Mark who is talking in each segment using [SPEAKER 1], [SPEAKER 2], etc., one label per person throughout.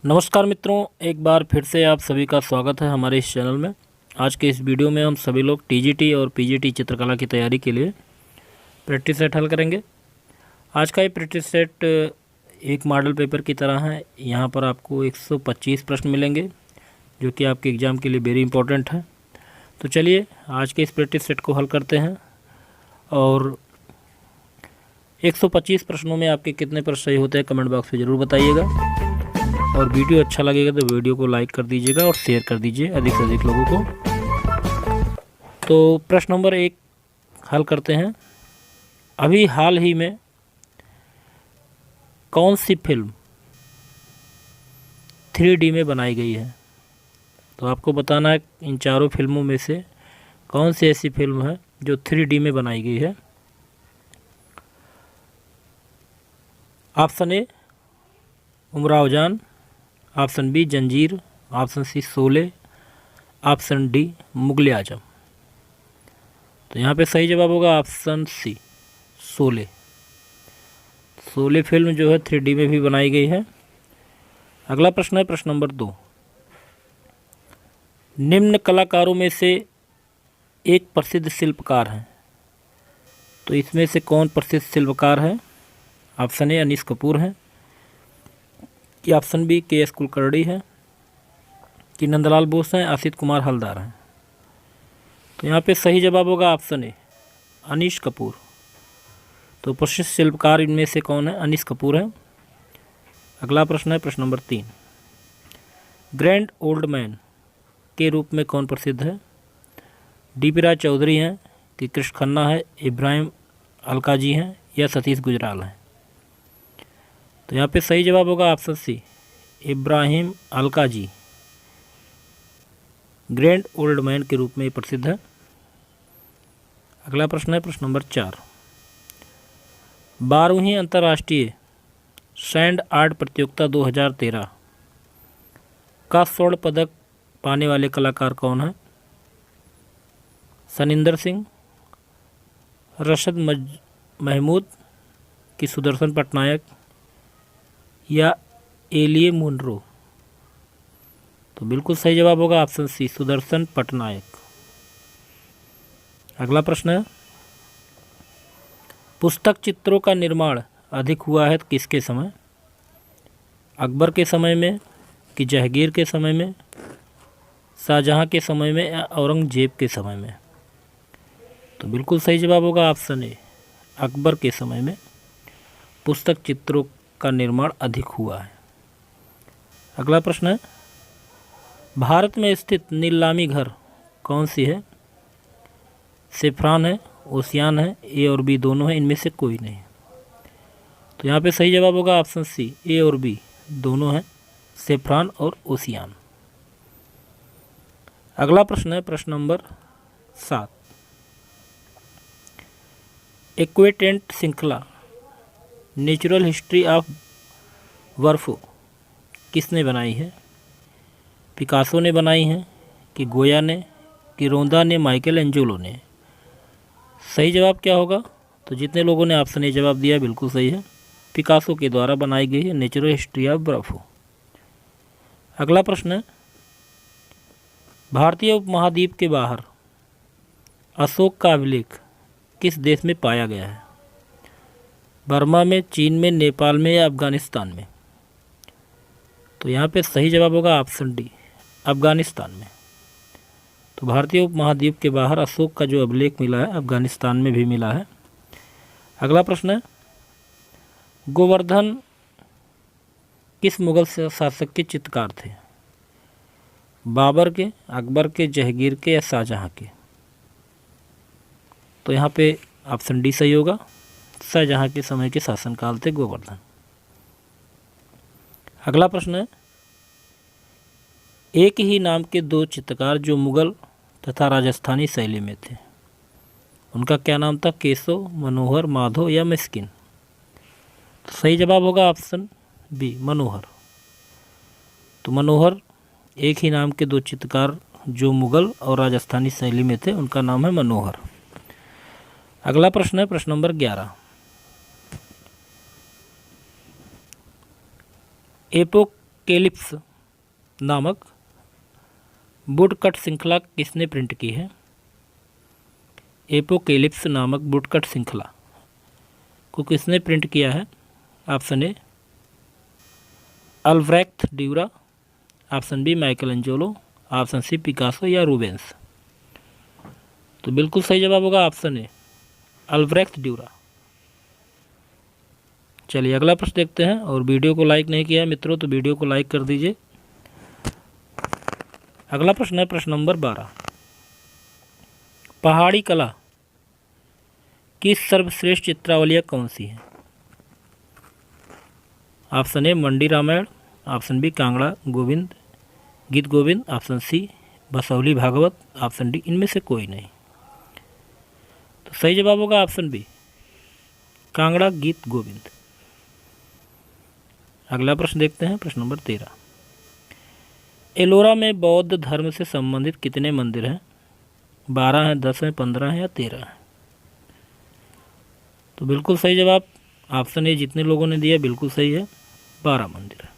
[SPEAKER 1] नमस्कार मित्रों, एक बार फिर से आप सभी का स्वागत है हमारे इस चैनल में। आज के इस वीडियो में हम सभी लोग टीजीटी और पीजीटी चित्रकला की तैयारी के लिए प्रैक्टिस सेट हल करेंगे। आज का ये प्रैक्टिस सेट एक मॉडल पेपर की तरह है। यहाँ पर आपको 125 प्रश्न मिलेंगे जो कि आपके एग्ज़ाम के लिए वेरी इंपॉर्टेंट है। तो चलिए आज के इस प्रैक्टिस सेट को हल करते हैं। और 125 प्रश्नों में आपके कितने प्रश्न सही होते हैं कमेंट बॉक्स में ज़रूर बताइएगा। और वीडियो अच्छा लगेगा तो वीडियो को लाइक कर दीजिएगा और शेयर कर दीजिए अधिक से अधिक लोगों को। तो प्रश्न नंबर 1 हल करते हैं। अभी हाल ही में कौन सी फिल्म 3D में बनाई गई है? तो आपको बताना है इन चारों फिल्मों में से कौन सी ऐसी फिल्म है जो 3D में बनाई गई है। Option A Umrao Jaan, option B Zanjeer, option C Sholay, option D Mughal-e-Azam. तो यहाँ पे सही जवाब होगा option C Sholay. Sholay film जो है 3D में भी बनाई गई है। अगला प्रश्न है प्रश्न नंबर 2। निम्न कलाकारों में से एक प्रसिद्ध शिल्पकार है, तो इसमें से कौन प्रसिद्ध शिल्पकार है? ऑप्शन ए अनीस कपूर है, कि ऑप्शन बी के एस कुलकर्णी है, कि नंदलाल बोस हैं, आशित कुमार हलदार हैं। तो यहाँ पे सही जवाब होगा ऑप्शन ए अनीश कपूर। तो प्रसिद्ध शिल्पकार इनमें से कौन है? अनीस कपूर है। अगला प्रश्न है प्रश्न नंबर 3। ग्रैंड ओल्ड मैन के रूप में कौन प्रसिद्ध है? डी.पी. राय चौधरी हैं, कि कृष्ण खन्ना है, इब्राहिम अलकाजी हैं, या सतीश गुजराल हैं। तो यहाँ पे सही जवाब होगा option C Ibrahim Alkazi grand old man के रूप में प्रसिद्ध है। अगला प्रश्न है प्रश्न नंबर 4। 12वीं अंतर्राष्ट्रीय सैंड आर्ट प्रतियोगिता 2013 का स्वर्ण पदक पाने वाले कलाकार कौन है? सनिंदर सिंह, रशद महमूद, कि सुदर्शन पटनायक, या एलिए मुनरो। तो बिल्कुल सही जवाब होगा ऑप्शन सी सुदर्शन पटनायक। अगला प्रश्न है पुस्तक चित्रों का निर्माण अधिक हुआ है किसके समय? अकबर के समय में, कि जहांगीर के समय में, शाहजहां के समय में, या औरंगजेब के समय में? तो बिल्कुल सही जवाब होगा ऑप्शन ए अकबर के समय में पुस्तक चित्रों का निर्माण अधिक हुआ है। अगला प्रश्न है भारत में स्थित नीलामी घर कौन सी है? सेफ्रॉन है, ओशियान है, ए और बी दोनों है, इनमें से कोई नहीं। तो यहाँ पे सही जवाब होगा ऑप्शन सी ए और बी दोनों हैं, सेफ्रॉन और ओशियान। अगला प्रश्न है प्रश्न नंबर 7। एक्वेटेंट श्रृंखला नेचुरल हिस्ट्री ऑफ वर्फो किसने बनाई है? पिकासो ने बनाई है, कि गोया ने, कि रोंदा ने, माइकल एंजेलो ने? सही जवाब क्या होगा? तो जितने लोगों ने ऑप्शन ए जवाब दिया बिल्कुल सही है, पिकासो के द्वारा बनाई गई है नेचुरल हिस्ट्री ऑफ वर्फो। अगला प्रश्न है भारतीय उपमहाद्वीप के बाहर अशोक का अभिलेख किस देश में पाया गया है? बर्मा में, चीन में, नेपाल में, या अफगानिस्तान में? तो यहाँ पे सही जवाब होगा ऑप्शन डी अफगानिस्तान में। तो भारतीय उपमहाद्वीप के बाहर अशोक का जो अभिलेख मिला है अफगानिस्तान में भी मिला है। अगला प्रश्न है गोवर्धन किस मुगल शासक के चित्रकार थे? बाबर के, अकबर के, जहांगीर के, या शाहजहां के? तो यहाँ पे ऑप्शन डी सही होगा, शाहजहां के समय के शासनकाल थे गोवर्धन। अगला प्रश्न है एक ही नाम के दो चित्रकार जो मुगल तथा राजस्थानी शैली में थे, उनका क्या नाम था? केशव, मनोहर, माधव, या मिस्किन? तो सही जवाब होगा ऑप्शन बी मनोहर। तो मनोहर एक ही नाम के दो चित्रकार जो मुगल और राजस्थानी शैली में थे, उनका नाम है मनोहर। अगला प्रश्न है प्रश्न नंबर 11। एपोकेलिप्स नामक वुडकट श्रृंखला किसने प्रिंट की है? एपोकेलिप्स नामक वुडकट श्रृंखला को किसने प्रिंट किया है? Option A Albrecht Durer, option B Michelangelo, option C Picasso या रूबेंस। तो बिल्कुल सही जवाब होगा ऑप्शन ए अल्ब्रेख्त ड्यूरा। चलिए अगला प्रश्न देखते हैं। और वीडियो को लाइक नहीं किया है मित्रों तो वीडियो को लाइक कर दीजिए। अगला प्रश्न है प्रश्न नंबर 12। पहाड़ी कला की सर्वश्रेष्ठ चित्रावलियाँ कौन सी है? Option A Mandi Ramayan, option B Kangra Govind Geet Govind, option C Basohli Bhagavat, option D इनमें से कोई नहीं। तो सही जवाब होगा ऑप्शन बी कांगड़ा गीत गोविंद। अगला प्रश्न देखते हैं प्रश्न नंबर 13। एलोरा में बौद्ध धर्म से संबंधित कितने मंदिर हैं? 12 हैं, 10 हैं, 15 हैं या 13 हैं? तो बिल्कुल सही जवाब ऑप्शन ए जितने लोगों ने दिया बिल्कुल सही है, 12 मंदिर है।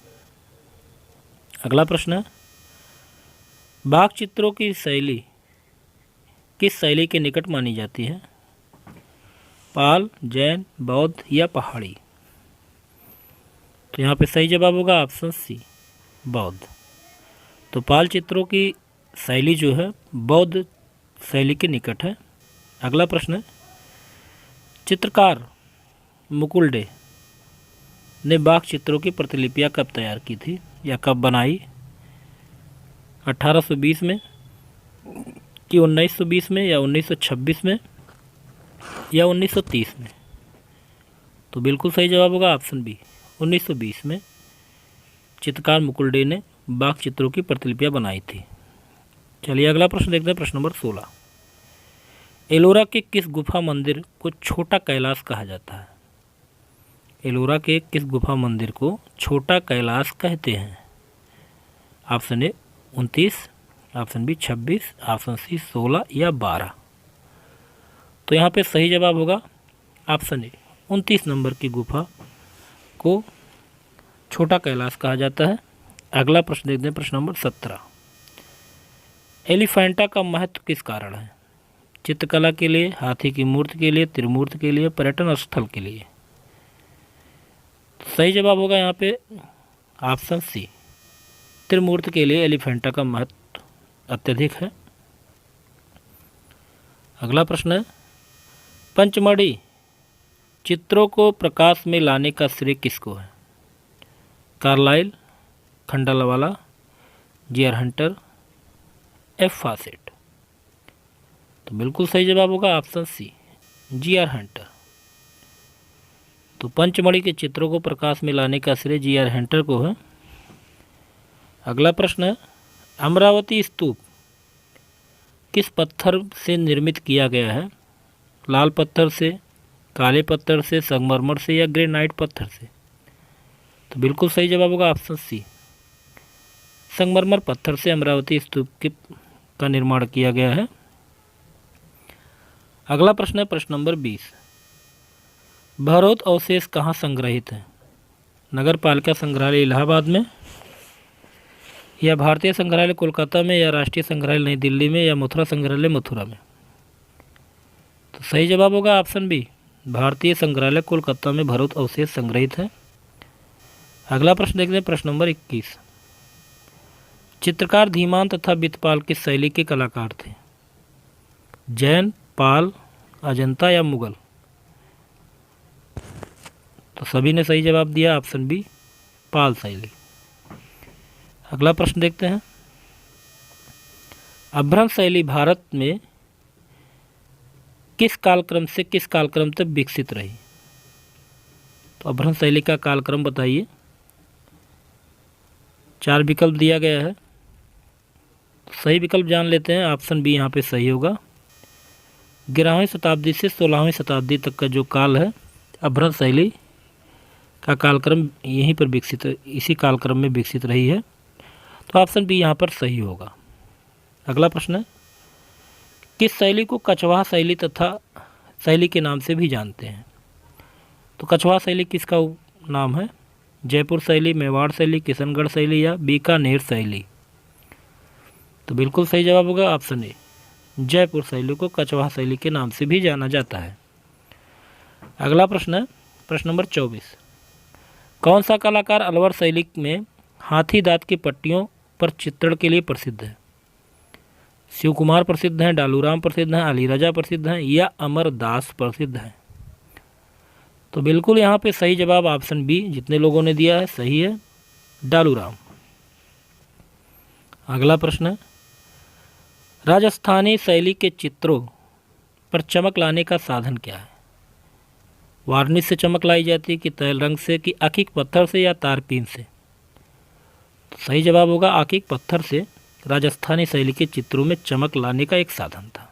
[SPEAKER 1] अगला प्रश्न है बाघ चित्रों की शैली किस शैली के निकट मानी जाती है? पाल, जैन, बौद्ध या पहाड़ी? तो यहाँ पे सही जवाब होगा ऑप्शन सी बौद्ध। तो पाल चित्रों की शैली जो है बौद्ध शैली के निकट है। अगला प्रश्न है चित्रकार मुकुल डे ने बाघ चित्रों की प्रतिलिपियाँ कब तैयार की थी या कब बनाई? 1820 में कि 1920 में या 1926 में या 1930 में? तो बिल्कुल सही जवाब होगा ऑप्शन बी 1920 में चित्रकार मुकुल डे ने बाघ चित्रों की प्रतिलिपियाँ बनाई थी। चलिए अगला प्रश्न देखते हैं प्रश्न नंबर 16। एलोरा के किस गुफा मंदिर को छोटा कैलाश कहा जाता है? एलोरा के किस गुफा मंदिर को छोटा कैलाश कहते हैं? Option A 29, option B 26, option C 16 या 12? तो यहाँ पे सही जवाब होगा ऑप्शन ए 29 नंबर की गुफा को छोटा कैलाश कहा जाता है। अगला प्रश्न देखते हैं प्रश्न नंबर 17। एलिफेंटा का महत्व किस कारण है? चित्रकला के लिए, हाथी की मूर्ति के लिए, त्रिमूर्ति के लिए, पर्यटन स्थल के लिए? सही जवाब होगा यहाँ पे ऑप्शन सी त्रिमूर्ति के लिए एलिफेंटा का महत्व अत्यधिक है। अगला प्रश्न है पंचमढ़ी चित्रों को प्रकाश में लाने का श्रेय किसको है? Carlyle, Khandalavala, G R. Hunter, F. Fawcett? तो बिल्कुल सही जवाब होगा ऑप्शन सी जी.आर. हंटर। तो पंचमढ़ी के चित्रों को प्रकाश में लाने का श्रेय जी.आर. हंटर को है। अगला प्रश्न है अमरावती स्तूप किस पत्थर से निर्मित किया गया है? लाल पत्थर से, काले पत्थर से, संगमरमर से या ग्रेनाइट पत्थर से? तो बिल्कुल सही जवाब होगा ऑप्शन सी संगमरमर पत्थर से अमरावती स्तूप का निर्माण किया गया है। अगला प्रश्न है प्रश्न नंबर 20। भरौत अवशेष कहाँ संग्रहित हैं? नगर पालिका संग्रहालय इलाहाबाद में या भारतीय संग्रहालय कोलकाता में या राष्ट्रीय संग्रहालय नई दिल्ली में या मथुरा संग्रहालय मथुरा में? तो सही जवाब होगा ऑप्शन बी भारतीय संग्रहालय कोलकाता में भरौत अवशेष संग्रहित है। अगला प्रश्न देखते हैं प्रश्न नंबर 21। चित्रकार धीमान तथा बितपाल किस शैली के कलाकार थे? जैन, पाल, अजंता या मुगल? तो सभी ने सही जवाब दिया ऑप्शन बी पाल शैली। अगला प्रश्न देखते हैं अभ्रंश शैली भारत में किस कालक्रम से किस कालक्रम तक विकसित रही? तो अभ्रंश शैली का कालक्रम बताइए। 4 विकल्प दिया गया है, सही विकल्प जान लेते हैं। ऑप्शन बी यहाँ पे सही होगा। 11वीं शताब्दी से 16वीं शताब्दी तक का जो काल है अभ्रंश शैली का कालक्रम यहीं पर विकसित, इसी कालक्रम में विकसित रही है। तो ऑप्शन बी यहाँ पर सही होगा। अगला प्रश्न है किस शैली को कछवाहा शैली तथा शैली के नाम से भी जानते हैं? तो कछवाहा शैली किसका नाम है? जयपुर शैली, मेवाड़ शैली, किशनगढ़ शैली या बीकानेर शैली? तो बिल्कुल सही जवाब होगा ऑप्शन ए, जयपुर शैली को कछवाहा शैली के नाम से भी जाना जाता है। अगला प्रश्न है प्रश्न नंबर 24। कौन सा कलाकार अलवर शैली में हाथी दांत की पट्टियों पर चित्रण के लिए प्रसिद्ध है? शिव कुमार प्रसिद्ध हैं, डालूराम प्रसिद्ध हैं, अलीराजा प्रसिद्ध हैं या अमरदास प्रसिद्ध हैं? तो बिल्कुल यहाँ पे सही जवाब ऑप्शन बी, जितने लोगों ने दिया है सही है, डालूराम। अगला प्रश्न है, राजस्थानी शैली के चित्रों पर चमक लाने का साधन क्या है? वार्निश से चमक लाई जाती है कि तैल रंग से कि आकिक पत्थर से या तारपीन से? तो सही जवाब होगा आकिक पत्थर से राजस्थानी शैली के चित्रों में चमक लाने का एक साधन था।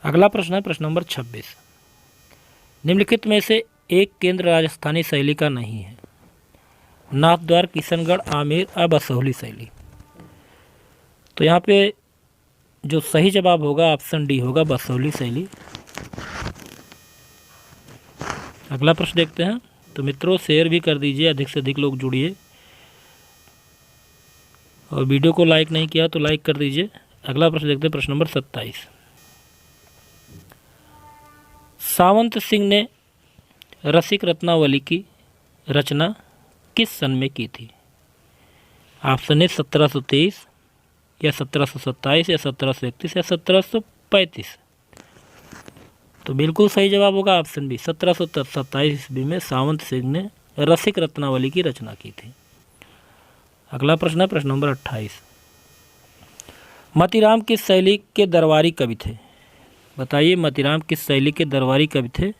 [SPEAKER 1] अगला प्रश्न है प्रश्न नंबर 26। निम्नलिखित में से एक केंद्र राजस्थानी शैली का नहीं है? नाथद्वार, किशनगढ़, आमेर या बसोहली शैली? तो यहाँ पे जो सही जवाब होगा ऑप्शन डी होगा, बसोहली शैली। अगला प्रश्न देखते हैं। तो मित्रों शेयर भी कर दीजिए, अधिक से अधिक लोग जुड़िए, और वीडियो को लाइक नहीं किया तो लाइक कर दीजिए। अगला प्रश्न देखते हैं प्रश्न नंबर 27। सावंत सिंह ने रसिक रत्नावली की रचना किस सन में की थी? ऑप्शन ए 1723 या 1727 या 1731 या 1735? तो बिल्कुल सही जवाब होगा ऑप्शन बी, 1727 ईस्वी में सावंत सिंह ने रसिक रत्नावली की रचना की थी। अगला प्रश्न है प्रश्न नंबर 28। मोतीराम किस शैली के दरबारी कवि थे? बताइए, मोतीराम किस शैली के दरबारी कवि थे?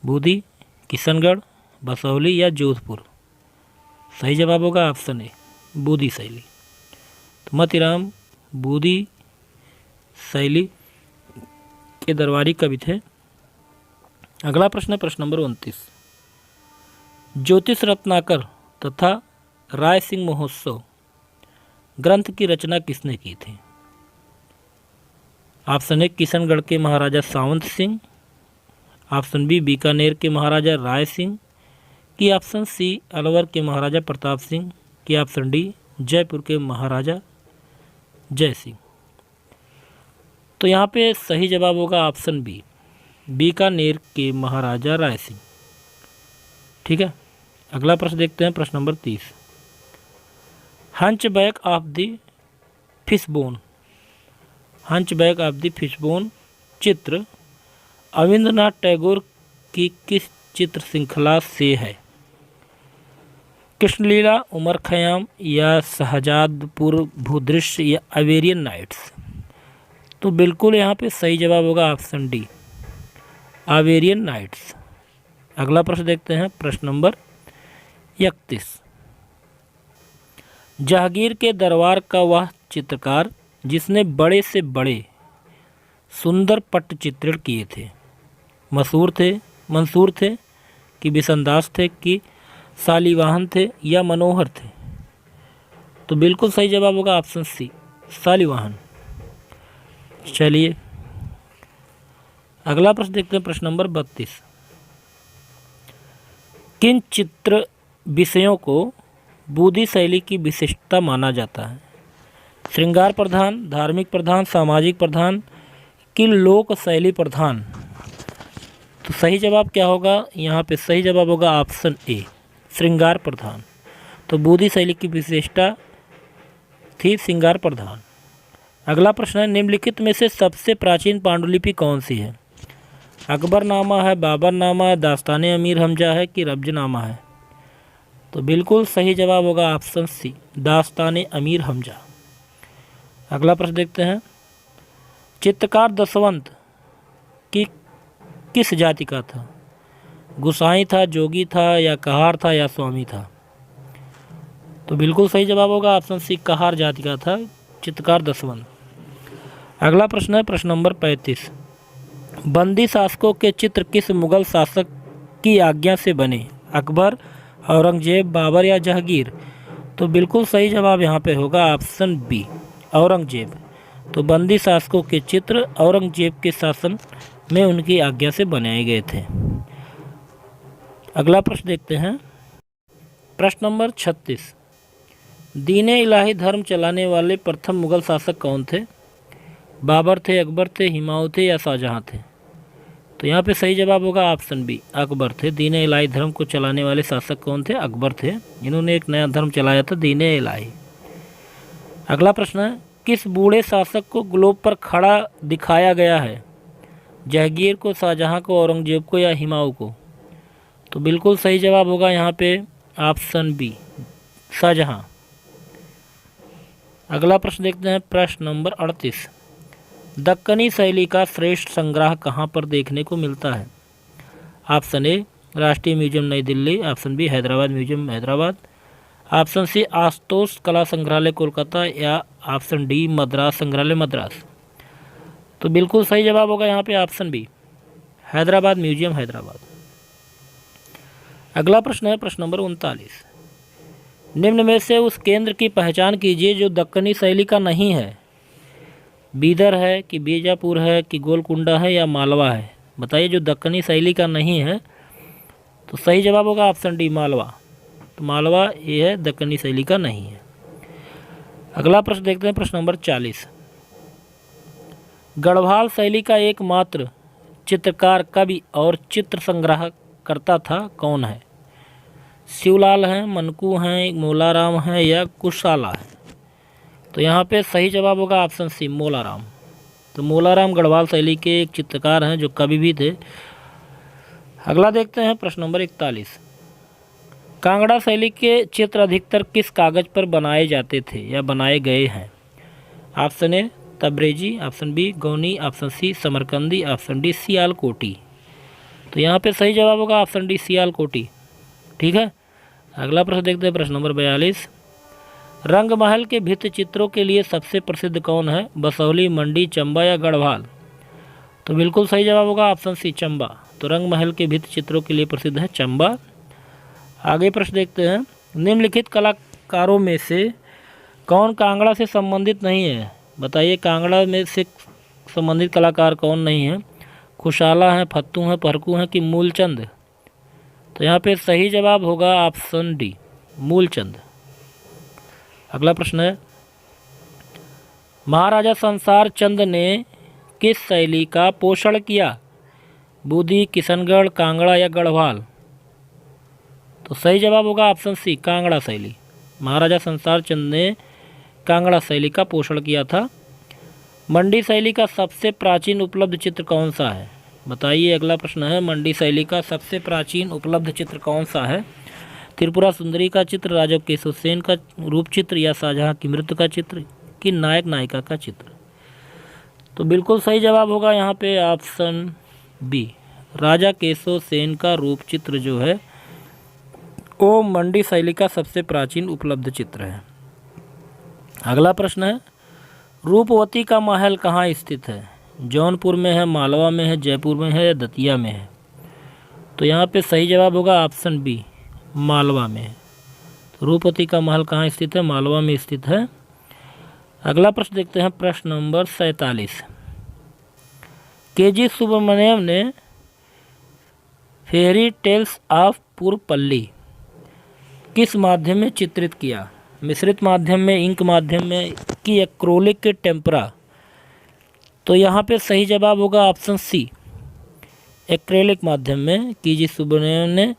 [SPEAKER 1] बूदी, किशनगढ़, बसोहली या जोधपुर? सही जवाब होगा ऑप्शन ए, बूदी शैली। तो मोतीराम बूदी शैली के दरबारी कवि थे। अगला प्रश्न है प्रश्न नंबर 29। ज्योतिष रत्नाकर तथा राय सिंह महोत्सव ग्रंथ की रचना किसने की थी? ऑप्शन ए किशनगढ़ के महाराजा सावंत सिंह, ऑप्शन बी बीकानेर के महाराजा राय सिंह की, ऑप्शन सी अलवर के महाराजा प्रताप सिंह की, ऑप्शन डी जयपुर के महाराजा जय सिंह? तो यहाँ पे सही जवाब होगा ऑप्शन बी, बीकानेर के महाराजा राय सिंह। ठीक है। अगला प्रश्न देखते हैं प्रश्न number 30। Hunchback of the fishbone, hunchback of the fishbone चित्र अविंद्रनाथ टैगोर की किस चित्र श्रृंखला से है? कृष्णलीला, उमर खयाम या शहजादपुर भूदृश्य या अवेरियन नाइट्स? तो बिल्कुल यहाँ पे सही जवाब होगा ऑप्शन डी, अवेरियन नाइट्स। अगला प्रश्न देखते हैं प्रश्न नंबर 31। जहांगीर के दरबार का वह चित्रकार जिसने बड़े से बड़े सुंदर पट्टचित्रण किए थे, मंसूर थे कि बिसंदास थे कि शालिवाहन थे या मनोहर थे? तो बिल्कुल सही जवाब होगा ऑप्शन सी, शालिवाहन। चलिए अगला प्रश्न देखते हैं प्रश्न नंबर 32। किन चित्र विषयों को बूदी शैली की विशिष्टता माना जाता है? श्रृंगार प्रधान, धार्मिक प्रधान, सामाजिक प्रधान कि लोक शैली प्रधान? तो सही जवाब क्या होगा यहाँ पे? सही जवाब होगा ऑप्शन ए, श्रृंगार प्रधान। तो बूदी शैली की विशेषता थी श्रृंगार प्रधान। अगला प्रश्न है, निम्नलिखित में से सबसे प्राचीन पांडुलिपि कौन सी है? अकबरनामा है, बाबरनामा है, दास्तान अमीर हमजा है कि रब्जनामा है? तो बिल्कुल सही जवाब होगा ऑप्शन सी, दास्तान अमीर हमजा। अगला प्रश्न देखते हैं, चित्रकार दशवंत की किस जाति का था? गुसाई था, जोगी था या कहार था या स्वामी था? तो बिल्कुल सही जवाब होगा ऑप्शन सी, कहार जाति का था चित्रकार दशवंत। अगला प्रश्न है प्रश्न नंबर 35। बंदी शासकों के चित्र किस मुगल शासक की आज्ञा से बने? अकबर, औरंगजेब, बाबर या जहांगीर? तो बिल्कुल सही जवाब यहाँ पे होगा ऑप्शन बी, औरंगजेब। तो बंदी शासकों के चित्र औरंगजेब के शासन में उनकी आज्ञा से बनाए गए थे। अगला प्रश्न देखते हैं प्रश्न नंबर 36, दीन-ए इलाही धर्म चलाने वाले प्रथम मुगल शासक कौन थे? बाबर थे, अकबर थे, हुमायूं थे या शाहजहां थे? तो यहाँ पे सही जवाब होगा ऑप्शन बी, अकबर थे। दीन-ए इलाही धर्म को चलाने वाले शासक कौन थे? अकबर थे। इन्होंने एक नया धर्म चलाया था, दीन-ए इलाही। अगला प्रश्न है, किस बूढ़े शासक को ग्लोब पर खड़ा दिखाया गया है? जहांगीर को, शाहजहां को, औरंगजेब को या हुमायूं को? तो बिल्कुल सही जवाब होगा यहाँ पे ऑप्शन बी, शाहजहां। अगला प्रश्न देखते हैं, प्रश्न नंबर 38, दक्कनी शैली का श्रेष्ठ संग्रह कहाँ पर देखने को मिलता है? ऑप्शन ए, राष्ट्रीय museum New Delhi. Option B, Hyderabad museum Hyderabad. Option C, Ashutosh कला संग्रहालय कोलकाता या ऑप्शन डी, मद्रास संग्रहालय मद्रास। तो बिल्कुल सही जवाब होगा यहाँ पे option B, Hyderabad museum Hyderabad. अगला प्रश्न है प्रश्न नंबर 39, निम्न में से उस केंद्र की पहचान कीजिए जो दक्कनी शैली का नहीं है। बीदर है कि बीजापुर है कि गोलकुंडा है या मालवा है? बताइए, जो दक्कनी शैली का नहीं है। तो सही जवाब होगा ऑप्शन डी, मालवा। तो मालवा ये है, दक्कनी शैली का नहीं है। अगला प्रश्न देखते हैं प्रश्न नंबर 40, गढ़वाल शैली का एकमात्र चित्रकार, कवि और चित्र संग्रह करता था कौन है? शिवलाल हैं, मनकू हैं, मोलाराम हैं या कुशाला है? तो यहाँ पे सही जवाब होगा ऑप्शन सी, मोलाराम। तो मोलाराम गढ़वाल शैली के एक चित्रकार हैं जो कवि भी थे। अगला देखते हैं प्रश्न नंबर 41, कांगड़ा शैली के चित्र अधिकतर किस कागज पर बनाए जाते थे या बनाए गए हैं? Option A, Tabrizi. Option B, Gauni. Option C, Samarkandi. Option D, Sialkoti. तो यहाँ पे सही जवाब होगा ऑप्शन डी, सियालकोटी। ठीक है। अगला प्रश्न देखते हैं प्रश्न नंबर 42, रंगमहल के भित्ति चित्रों के लिए सबसे प्रसिद्ध कौन है? बसौली, मंडी, चंबा या गढ़वाल? तो बिल्कुल सही जवाब होगा ऑप्शन सी, चंबा। तो रंगमहल के भित्ति चित्रों के लिए प्रसिद्ध है चंबा। आगे प्रश्न देखते हैं, निम्नलिखित कलाकारों में से कौन कांगड़ा से संबंधित नहीं है? बताइए, कांगड़ा में से संबंधित कलाकार कौन नहीं है? खुशाला हैं, फत्तू हैं, परकू हैं कि मूलचंद? तो यहाँ पे सही जवाब होगा ऑप्शन डी, मूलचंद। अगला प्रश्न है, महाराजा संसार चंद ने किस शैली का पोषण किया? बूंदी, किशनगढ़, कांगड़ा या गढ़वाल? तो सही जवाब होगा ऑप्शन सी, कांगड़ा शैली। महाराजा संसार चंद ने कांगड़ा शैली का पोषण किया था। मंडी शैली का सबसे प्राचीन उपलब्ध चित्र कौन सा है? बताइए, अगला प्रश्न है, मंडी शैली का सबसे प्राचीन उपलब्ध चित्र कौन सा है? त्रिपुरा सुंदरी का चित्र, राजा केशव सेन का रूप चित्र या शाहजहां की मृत्यु का चित्र कि नायक नायिका का चित्र? तो बिल्कुल सही जवाब होगा यहाँ पे ऑप्शन बी, राजा केशव सेन का रूप चित्र जो है वो मंडी शैली का सबसे प्राचीन उपलब्ध चित्र है। अगला प्रश्न है, रूपवती का महल कहाँ स्थित है? जौनपुर में है, मालवा में है, जयपुर में है या दतिया में है? तो यहाँ पे सही जवाब होगा ऑप्शन बी, मालवा में है। तो रूपवती का महल कहाँ स्थित है? मालवा में स्थित है। अगला प्रश्न देखते हैं प्रश्न नंबर 47, के.जी. सुब्रमण्यम ने फेयरी टेल्स ऑफ पुरपल्ली किस माध्यम में चित्रित किया? मिश्रित माध्यम में, इंक माध्यम में कि एक्रोलिक के टेम्परा? तो यहाँ पे सही जवाब होगा ऑप्शन सी, एक्रेलिक माध्यम में के.जी. सुब्रमण्यम ने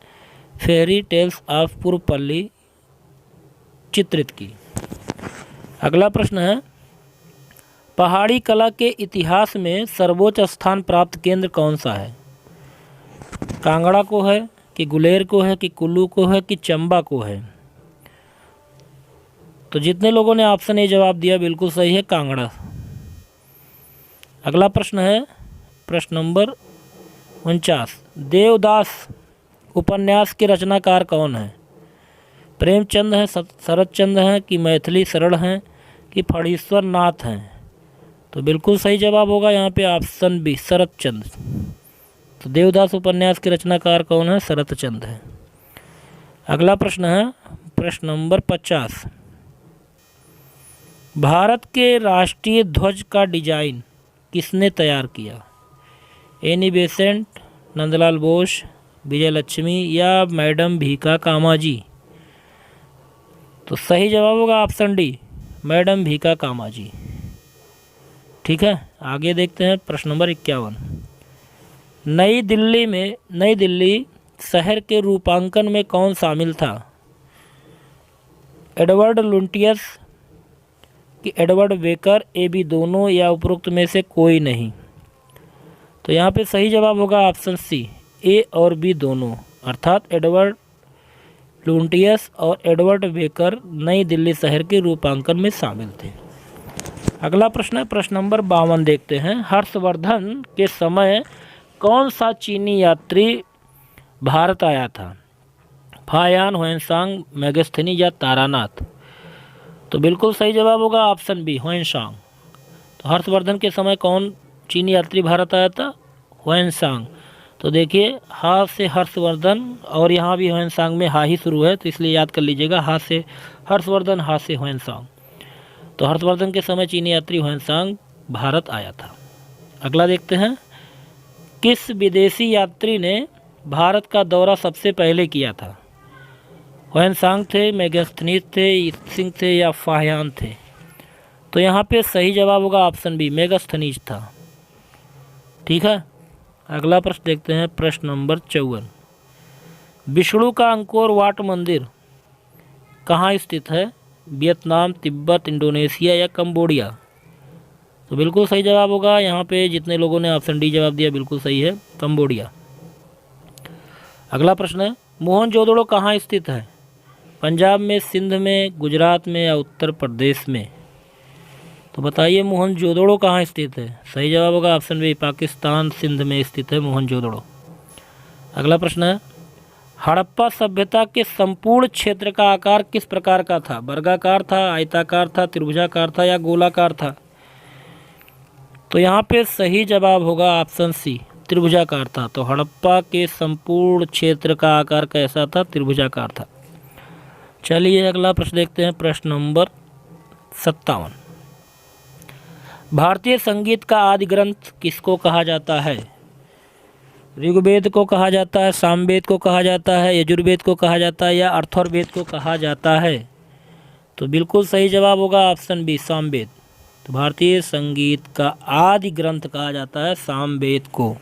[SPEAKER 1] फेयरी टेल्स ऑफ पुरपल्ली चित्रित की। अगला प्रश्न है, पहाड़ी कला के इतिहास में सर्वोच्च स्थान प्राप्त केंद्र कौन सा है? कांगड़ा को है कि गुलेर को है कि कुल्लू को है कि चंबा को है? तो जितने लोगों ने ऑप्शन ए जवाब दिया बिल्कुल सही है, कांगड़ा। अगला प्रश्न है प्रश्न नंबर 49, देवदास उपन्यास के रचनाकार कौन है? प्रेमचंद हैं, शरतचंद हैं कि मैथिली शरण हैं कि फणीश्वर नाथ हैं? तो बिल्कुल सही जवाब होगा यहाँ पे ऑप्शन बी, शरतचंद। तो देवदास उपन्यास के रचनाकार कौन है? शरतचंद है। अगला प्रश्न है प्रश्न नंबर 50, भारत के राष्ट्रीय ध्वज का डिजाइन किसने तैयार किया? एनी बेसेंट, नंदलाल बोस, विजय लक्ष्मी या मैडम भीका कामाजी? तो सही जवाब होगा ऑप्शन डी, मैडम भीका कामाजी। ठीक है, आगे देखते हैं प्रश्न नंबर 51। नई दिल्ली शहर के रूपांकन में कौन शामिल था? एडवर्ड लुटियंस कि एडवर्ड बेकर, ए बी दोनों, या उपरोक्त में से कोई नहीं? तो यहाँ पे सही जवाब होगा ऑप्शन सी, ए और बी दोनों, अर्थात एडवर्ड लुटियंस और एडवर्ड बेकर नई दिल्ली शहर के रूपांकन में शामिल थे। अगला प्रश्न है प्रश्न नंबर 52, देखते हैं। हर्षवर्धन के समय कौन सा चीनी यात्री भारत आया था? फायान, ह्वेनसांग, मेगास्थनीज या तारानाथ? तो बिल्कुल सही जवाब होगा ऑप्शन बी, ह्वेनसांग। तो हर्षवर्धन के समय कौन चीनी यात्री भारत आया था? ह्वेनसांग। तो देखिए, हा से हर्षवर्धन और यहाँ भी ह्वेनसांग में हा ही शुरू है, तो इसलिए याद कर लीजिएगा, हा से हर्षवर्धन, हा से ह्वेनसांग। तो हर्षवर्धन के समय चीनी यात्री ह्वेनसांग भारत आया था। अगला देखते हैं। किस विदेशी यात्री ने भारत का दौरा सबसे पहले किया था? ह्वेनसांग थे, मेगास्थनीज थे, सिंह थे या फाह्यान थे? तो यहाँ पे सही जवाब होगा ऑप्शन बी, मेगास्थनीज था। ठीक है, अगला प्रश्न देखते हैं प्रश्न नंबर 54। विष्णु का अंकोर वाट मंदिर कहाँ स्थित है? वियतनाम, तिब्बत, इंडोनेशिया या कंबोडिया? तो बिल्कुल सही जवाब होगा, यहाँ पे जितने लोगों ने ऑप्शन डी जवाब दिया बिल्कुल सही है, कंबोडिया। अगला प्रश्न है, मोहनजोदड़ो कहाँ स्थित है? पंजाब में, सिंध में, गुजरात में या उत्तर प्रदेश में? तो बताइए मोहनजोदड़ो कहाँ स्थित है? सही जवाब होगा ऑप्शन बी, पाकिस्तान, सिंध में स्थित है मोहनजोदड़ो। अगला प्रश्न है, हड़प्पा सभ्यता के संपूर्ण क्षेत्र का आकार किस प्रकार का था? वर्गाकार था, आयताकार था, त्रिभुजाकार था या गोलाकार था? तो यहाँ पे सही जवाब होगा ऑप्शन सी, त्रिभुजाकार था। तो हड़प्पा के संपूर्ण क्षेत्र का आकार कैसा था? त्रिभुजाकार था। चलिए अगला प्रश्न देखते हैं प्रश्न नंबर 57। भारतीय संगीत का आदि ग्रंथ किसको कहा जाता है? ऋग्वेद को कहा जाता है, सामवेद को कहा जाता है, यजुर्वेद को कहा जाता है या अथर्ववेद को कहा जाता है? तो बिल्कुल सही जवाब होगा ऑप्शन बी, सामवेद। तो भारतीय संगीत का आदि ग्रंथ कहा जाता है सामवेद को।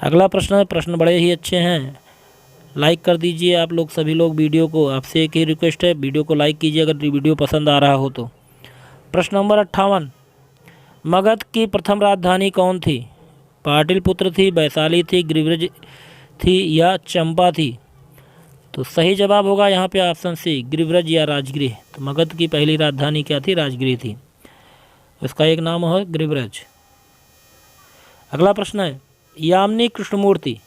[SPEAKER 1] अगला प्रश्न है, प्रश्न बड़े ही अच्छे हैं, लाइक कर दीजिए आप लोग सभी लोग वीडियो को। आपसे एक ही रिक्वेस्ट है, वीडियो को लाइक कीजिए अगर वीडियो पसंद आ रहा हो तो। प्रश्न नंबर 58, मगध की प्रथम राजधानी कौन थी? पाटलिपुत्र थी, वैशाली थी, गिरिव्रज थी या चंपा थी? तो सही जवाब होगा यहाँ पे ऑप्शन सी, गिरिव्रज या राजगृह। तो मगध की पहली राजधानी क्या थी? राजगृह थी, इसका एक नाम है गिरिव्रज। अगला प्रश्न है, यामिनी कृष्णमूर्ति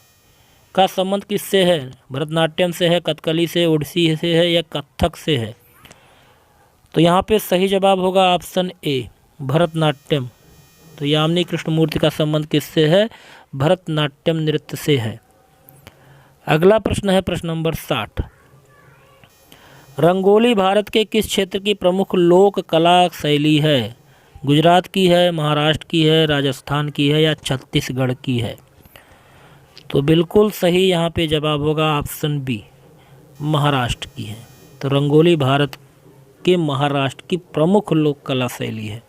[SPEAKER 1] का संबंध किससे है? भरतनाट्यम से है, कथकली से, ओडिसी से है या कथक से है? तो यहाँ पे सही जवाब होगा ऑप्शन ए, भरतनाट्यम। तो यामिनी कृष्णमूर्ति का संबंध किससे है? भरतनाट्यम नृत्य से है। अगला प्रश्न है प्रश्न नंबर 60। रंगोली भारत के किस क्षेत्र की प्रमुख लोक कला शैली है? गुजरात की है, महाराष्ट्र की है, राजस्थान की है या छत्तीसगढ़ की है? तो बिल्कुल सही यहाँ पे जवाब होगा ऑप्शन बी, महाराष्ट्र की है। तो रंगोली भारत के महाराष्ट्र की प्रमुख लोक कला शैली है।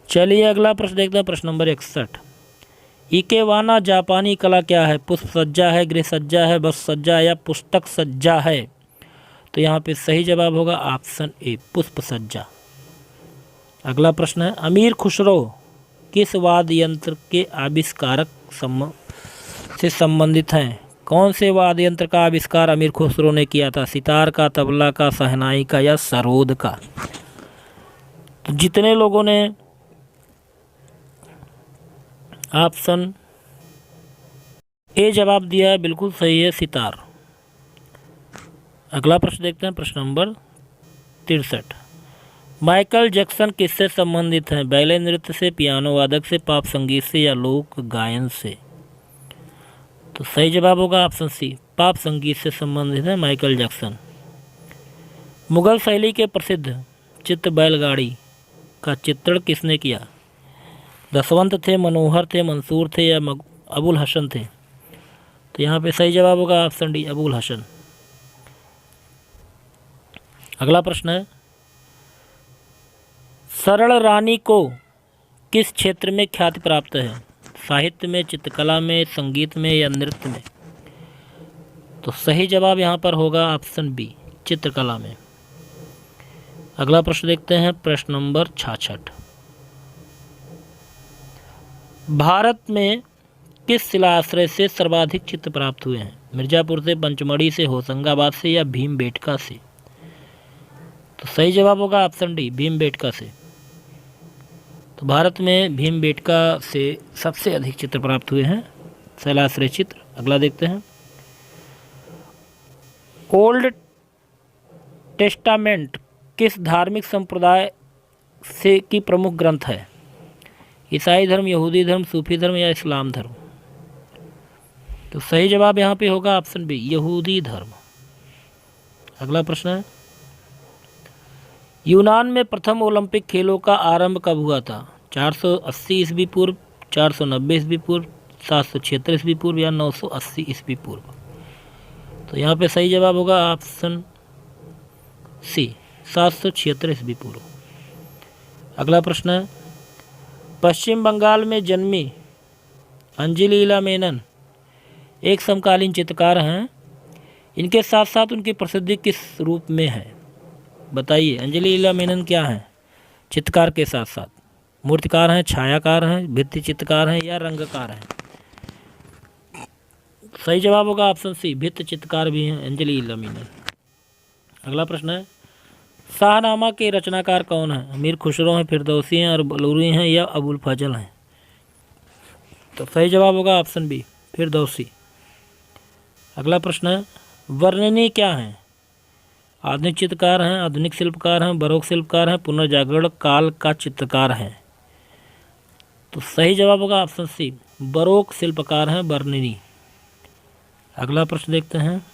[SPEAKER 1] चलिए अगला प्रश्न देखते हैं प्रश्न नंबर 61। इकेवाना जापानी कला क्या है? पुष्प सज्जा है, गृह सज्जा है, बस सज्जा या पुस्तक सज्जा है? तो यहाँ पे सही जवाब होगा ऑप्शन ए, पुष्प सज्जा। अगला प्रश्न है, अमीर खुसरो किस वाद्य यंत्र के आविष्कारक से संबंधित हैं? कौन से वाद्य यंत्र का आविष्कार अमीर खुसरो ने किया था? सितार का, तबला का, शहनाई का या सरोद का? तो जितने लोगों ने ऑप्शन ए जवाब दिया है बिल्कुल सही है, सितार। अगला प्रश्न देखते हैं प्रश्न नंबर 63। माइकल जैक्सन किससे संबंधित हैं? बैले नृत्य से, पियानो वादक से, पॉप संगीत से या लोक गायन से? तो सही जवाब होगा ऑप्शन सी, पॉप संगीत से संबंधित है माइकल जैक्सन। मुगल शैली के प्रसिद्ध चित्र बैलगाड़ी का चित्रण किसने किया? दसवंत थे, मनोहर थे, मंसूर थे या अबुल हसन थे? तो यहाँ पे सही जवाब होगा ऑप्शन डी, अबुल हसन। अगला प्रश्न है, सरल रानी को किस क्षेत्र में ख्याति प्राप्त है? साहित्य में, चित्रकला में, संगीत में या नृत्य में? तो सही जवाब यहाँ पर होगा ऑप्शन बी, चित्रकला में। अगला प्रश्न देखते हैं, प्रश्न नंबर 66। भारत में किस शिलाश्रय से सर्वाधिक चित्र प्राप्त हुए हैं? मिर्जापुर से, पंचमढ़ी से, होशंगाबाद से या भीमबेटका से? तो सही जवाब होगा ऑप्शन डी, भीमबेटका से। तो भारत में भीमबेटका से सबसे अधिक चित्र प्राप्त हुए हैं, शिलाश्रय चित्र। अगला देखते हैं, ओल्ड टेस्टामेंट किस धार्मिक संप्रदाय से की प्रमुख ग्रंथ है? ईसाई धर्म, यहूदी धर्म, सूफी धर्म या इस्लाम धर्म? तो सही जवाब यहाँ पे होगा ऑप्शन बी, यहूदी धर्म। अगला प्रश्न है, यूनान में प्रथम ओलंपिक खेलों का आरंभ कब हुआ था? 480 ईस्वी पूर्व, 490 ईस्वी पूर्व, 776 ईस्वी पूर्व या 980 ईस्वी पूर्व? तो यहाँ पे सही जवाब होगा ऑप्शन सी, 776 ईस्वी पूर्व। अगला प्रश्न है, पश्चिम बंगाल में जन्मी अंजलि लीला मेनन एक समकालीन चित्रकार हैं। इनके साथ साथ उनकी प्रसिद्धि किस रूप में है? बताइए, अंजलि लीला मेनन क्या हैं? चित्रकार के साथ साथ मूर्तिकार हैं, छायाकार हैं, भित्ति चित्रकार हैं या रंगकार हैं? सही जवाब होगा ऑप्शन सी, भित्ति चित्रकार भी हैं अंजलि लीला मेनन। अगला प्रश्न है, शाहनामा के रचनाकार कौन हैं? अमीर खुसरो हैं, फिरदौसी हैं और बलूरी हैं या अबुल फजल हैं? तो सही जवाब होगा ऑप्शन बी, फिरदौसी। अगला प्रश्न है, वर्णनी क्या हैं? आधुनिक चित्रकार हैं, आधुनिक शिल्पकार हैं, बरोक शिल्पकार हैं, पुनर्जागरण काल का चित्रकार हैं? तो सही जवाब होगा ऑप्शन सी, बरोक शिल्पकार हैं वर्णनी। अगला प्रश्न देखते हैं,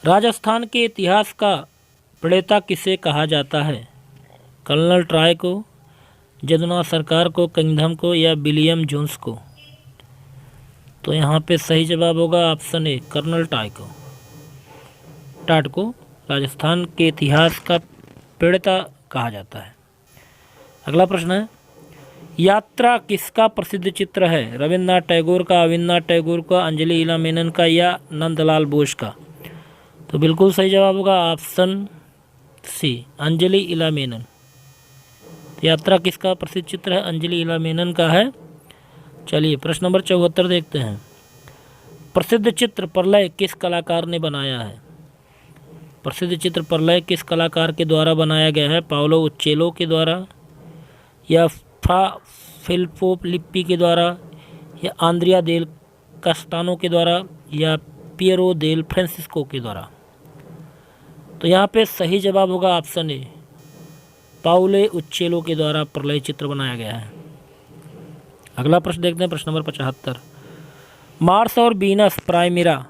[SPEAKER 1] राजस्थान के इतिहास का प्रणेता किसे कहा जाता है? कर्नल ट्रॉय को, जदुनाथ सरकार को, किंगडम को या विलियम जोन्स को? तो यहाँ पे सही जवाब होगा ऑप्शन ए, कर्नल टाट को राजस्थान के इतिहास का प्रणेता कहा जाता है। अगला प्रश्न है, यात्रा किसका प्रसिद्ध चित्र है? रविन्द्रनाथ टैगोर का, अविन्द्रनाथ टैगोर का, अंजलि लीला मेनन का या नंदलाल बोस का? तो बिल्कुल सही जवाब होगा ऑप्शन सी, अंजलि लीला मेनन। यात्रा किसका प्रसिद्ध चित्र है? अंजलि लीला मेनन का है। चलिए प्रश्न नंबर 74 देखते हैं, प्रसिद्ध चित्र प्रलय किस कलाकार ने बनाया है? प्रसिद्ध चित्र प्रलय किस कलाकार के द्वारा बनाया गया है? पाओलो उच्चेलो के द्वारा या फ्रा फिलिप्पो लिप्पी के द्वारा या आंद्रिया देल कास्टानो के द्वारा या पियरो देल फ्रांसिस्को के द्वारा? तो यहाँ पे सही जवाब होगा ऑप्शन ए, पाउले उच्चेलो के द्वारा प्रलय चित्र बनाया गया है। अगला प्रश्न देखते हैं, प्रश्न नंबर 75, मार्स और वीनस प्राइमेरा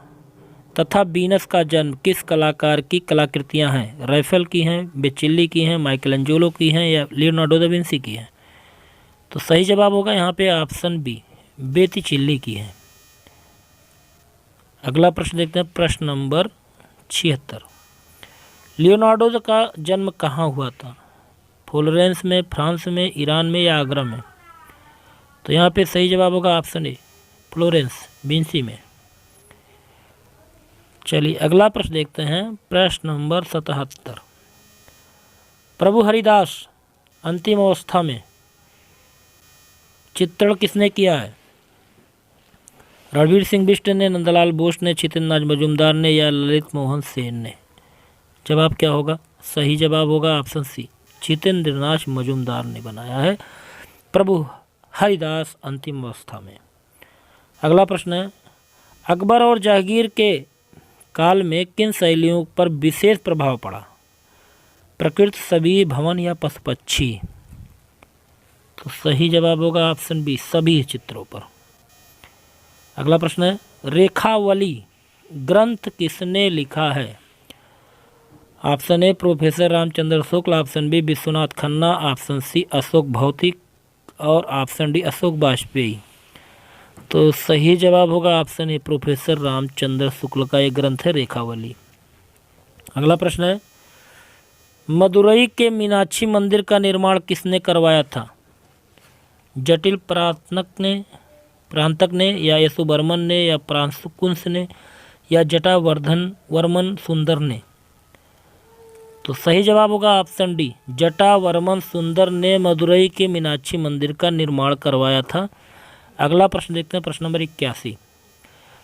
[SPEAKER 1] तथा वीनस का जन्म किस कलाकार की कलाकृतियाँ हैं? राफेल की हैं, बेचिल्ली की हैं, माइकलएंजेलो की हैं या लियोनार्डो दा विंसी की हैं? तो सही जवाब होगा यहाँ पे ऑप्शन बी, बेतिचिल्ली की है। अगला प्रश्न देखते हैं, प्रश्न नंबर 76, लियोनार्डो का जन्म कहाँ हुआ था? फ्लोरेंस में, फ्रांस में, ईरान में या आगरा में? तो यहाँ पे सही जवाब होगा ऑप्शन ए, फ्लोरेंस विंसी में। चलिए अगला प्रश्न देखते हैं, प्रश्न नंबर 77, प्रभु हरिदास अंतिम अवस्था में चित्रण किसने किया है? रणवीर सिंह बिष्ट ने, नंदलाल बोस ने, छितेंद्र नाथ मजूमदार ने या ललित मोहन सेन ने? जवाब क्या होगा? सही जवाब होगा ऑप्शन सी, छितेंद्र नाथ मजूमदार ने बनाया है प्रभु हरिदास अंतिम अवस्था में। अगला प्रश्न है, अकबर और जहांगीर के काल में किन शैलियों पर विशेष प्रभाव पड़ा? प्रकृति, सभी, भवन या पशु पक्षी? तो सही जवाब होगा ऑप्शन बी, सभी चित्रों पर। अगला प्रश्न है, रेखावली ग्रंथ किसने लिखा है? Option A professor Ramchandra Shukla, option B Vishwanath Khanna, option C Ashok Bhautik और ऑप्शन डी अशोक वाजपेयी। तो सही जवाब होगा ऑप्शन ए प्रोफेसर रामचंद्र शुक्ल का एक ग्रंथ है रेखावली। अगला प्रश्न है, मदुरई के मीनाक्षी मंदिर का निर्माण किसने करवाया था? जटिल प्रांतक ने या यशोवर्मन ने या प्रांशुकुंस ने या जटावर्धन वर्मन सुंदर ने? तो सही जवाब होगा ऑप्शन डी, जटावर्मन सुंदर ने मदुरई के मीनाक्षी मंदिर का निर्माण करवाया था। अगला प्रश्न देखते हैं, प्रश्न नंबर 81।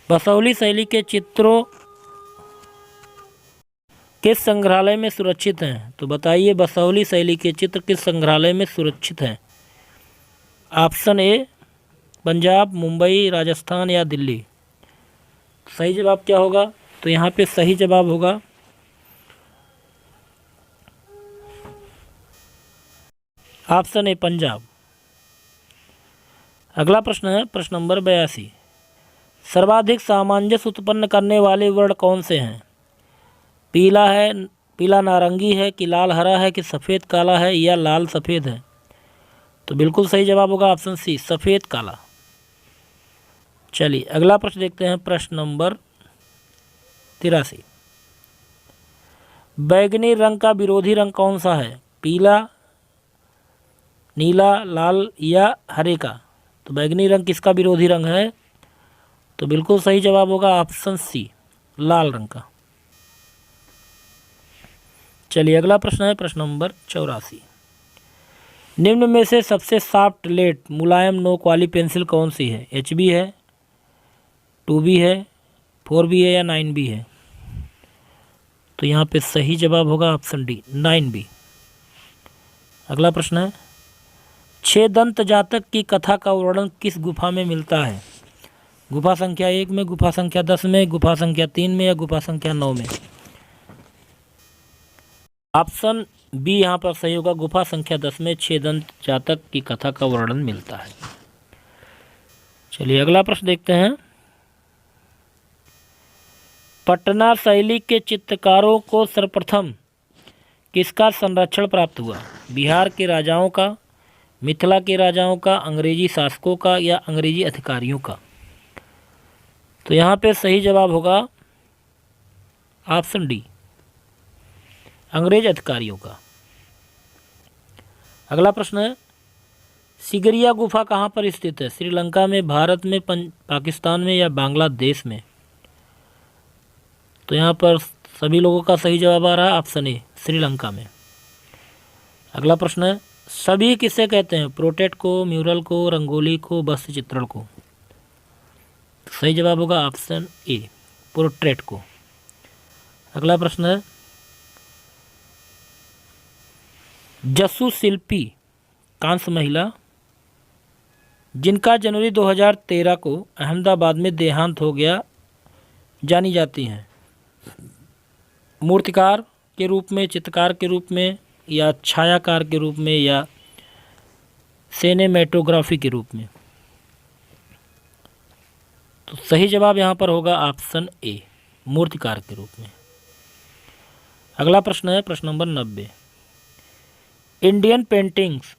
[SPEAKER 1] बसौली शैली के चित्रों किस संग्रहालय में सुरक्षित हैं? तो बताइए, बसौली शैली के चित्र किस संग्रहालय में सुरक्षित हैं? ऑप्शन ए, पंजाब, मुंबई, राजस्थान या दिल्ली। सही जवाब क्या होगा? तो यहाँ पे सही जवाब होगा ऑप्शन ए, पंजाब। अगला प्रश्न है, प्रश्न नंबर 82। सर्वाधिक सामंजस्य उत्पन्न करने वाले वर्ण कौन से हैं? पीला है, पीला नारंगी है कि लाल हरा है कि सफ़ेद काला है या लाल सफ़ेद है? तो बिल्कुल सही जवाब होगा ऑप्शन सी, सफ़ेद काला। चलिए अगला प्रश्न देखते हैं, प्रश्न नंबर 83। बैगनी रंग का विरोधी रंग कौन सा है? पीला, नीला, लाल या हरे का? तो बैगनी रंग किसका विरोधी रंग है? तो बिल्कुल सही जवाब होगा ऑप्शन सी, लाल रंग का। चलिए अगला प्रश्न है, प्रश्न नंबर 84। निम्न में से सबसे सॉफ्ट लेड मुलायम नोक वाली पेंसिल कौन सी है? HB है, 2B है, 4B है या 9B है? तो यहाँ पे सही जवाब होगा ऑप्शन डी, 9B। अगला प्रश्न है, 6 दंत जातक की कथा का वर्णन किस गुफा में मिलता है? गुफा संख्या 1 में, गुफा संख्या 10 में, गुफा संख्या 3 में या गुफा संख्या 9 में? ऑप्शन बी यहाँ पर सही होगा, गुफा संख्या 10 में 6 दंत जातक की कथा का वर्णन मिलता है। चलिए अगला प्रश्न देखते हैं, पटना शैली के चित्रकारों को सर्वप्रथम किसका संरक्षण प्राप्त हुआ? बिहार के राजाओं का, मिथिला के राजाओं का, अंग्रेजी शासकों का या अंग्रेजी अधिकारियों का? तो यहाँ पे सही जवाब होगा ऑप्शन डी, अंग्रेज अधिकारियों का। अगला प्रश्न है, सिगरिया गुफा कहाँ पर स्थित है? श्रीलंका में, भारत में, पाकिस्तान में या बांग्लादेश में? तो यहाँ पर सभी लोगों का सही जवाब आ रहा है ऑप्शन ए, श्रीलंका में। अगला प्रश्न है, सभी किसे कहते हैं? प्रोटेट को, म्यूरल को, रंगोली को, वस्तु चित्रण को? सही जवाब होगा ऑप्शन ए, पोर्ट्रेट को। अगला प्रश्न है, जस्सू शिल्पी कांस्य महिला जिनका जनवरी 2013 को अहमदाबाद में देहांत हो गया जानी जाती हैं? मूर्तिकार के रूप में, चित्रकार के रूप में या छायाकार के रूप में या सिनेमेटोग्राफी के रूप में? तो सही जवाब यहाँ पर होगा ऑप्शन ए, मूर्तिकार के रूप में। अगला प्रश्न है, प्रश्न number 90। Indian paintings